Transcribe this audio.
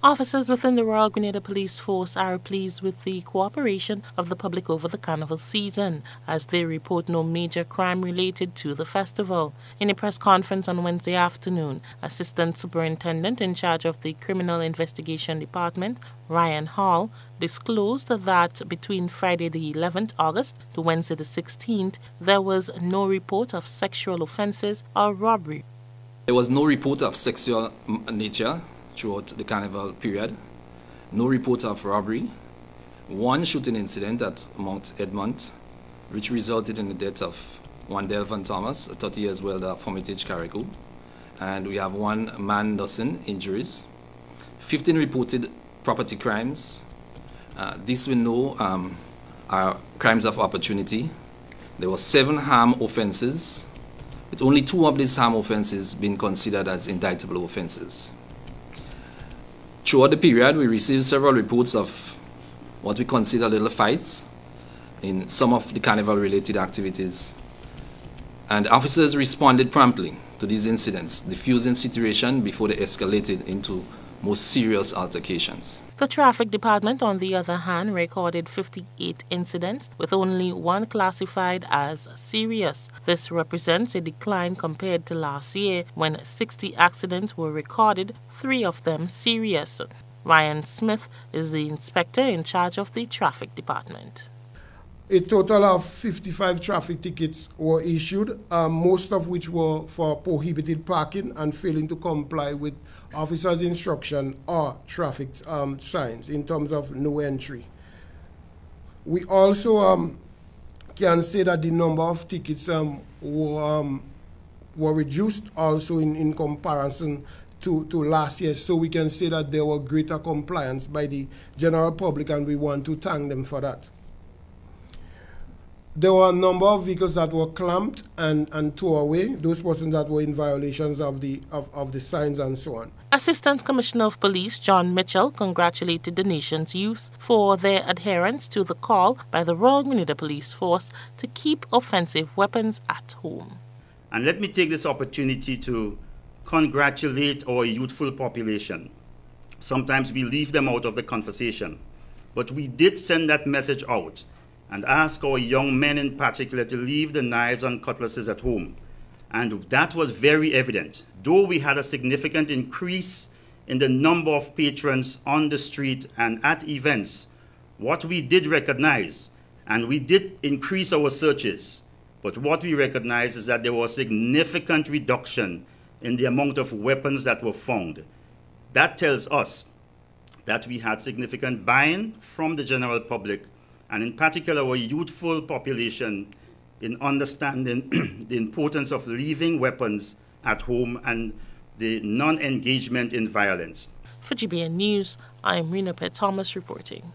Officers within the Royal Grenada Police Force are pleased with the cooperation of the public over the Carnival season, as they report no major crime related to the festival. In a press conference on Wednesday afternoon, Assistant Superintendent in charge of the Criminal Investigation Department, Ryan Hall, disclosed that between Friday the 11th August to Wednesday the 16th, there was no report of sexual offences or robbery. There was no report of sexual nature throughout the Carnival period, no report of robbery, one shooting incident at Mount Edmont, which resulted in the death of one Delvin Thomas, a 30 years welder of Hermitage Carrico, and we have one man-dozen injuries, 15 reported property crimes. This we know are crimes of opportunity. There were 7 harm offences, with only 2 of these harm offences being considered as indictable offences. Throughout the period, we received several reports of what we consider little fights in some of the carnival-related activities. And officers responded promptly to these incidents, diffusing situation before they escalated into more serious altercations. The Traffic Department, on the other hand, recorded 58 incidents, with only 1 classified as serious. This represents a decline compared to last year, when 60 accidents were recorded, 3 of them serious. Ryan Smith is the inspector in charge of the Traffic Department. A total of 55 traffic tickets were issued, most of which were for prohibited parking and failing to comply with officers' instruction or traffic signs in terms of no entry. We also can say that the number of tickets were reduced also in comparison to last year, so we can say that there were greater compliance by the general public, and we want to thank them for that. There were a number of vehicles that were clamped and towed away, those persons that were in violations of the signs and so on. Assistant Commissioner of Police John Mitchell congratulated the nation's youth for their adherence to the call by the Royal Grenada Police Force to keep offensive weapons at home. And let me take this opportunity to congratulate our youthful population. Sometimes we leave them out of the conversation, but we did send that message out and ask our young men in particular to leave the knives and cutlasses at home. And that was very evident. Though we had a significant increase in the number of patrons on the street and at events, what we did recognize, and we did increase our searches, but what we recognize is that there was a significant reduction in the amount of weapons that were found. That tells us that we had significant buy-in from the general public, and in particular our youthful population, in understanding the importance of leaving weapons at home and the non-engagement in violence. For GBN News, I'm Rena Thomas reporting.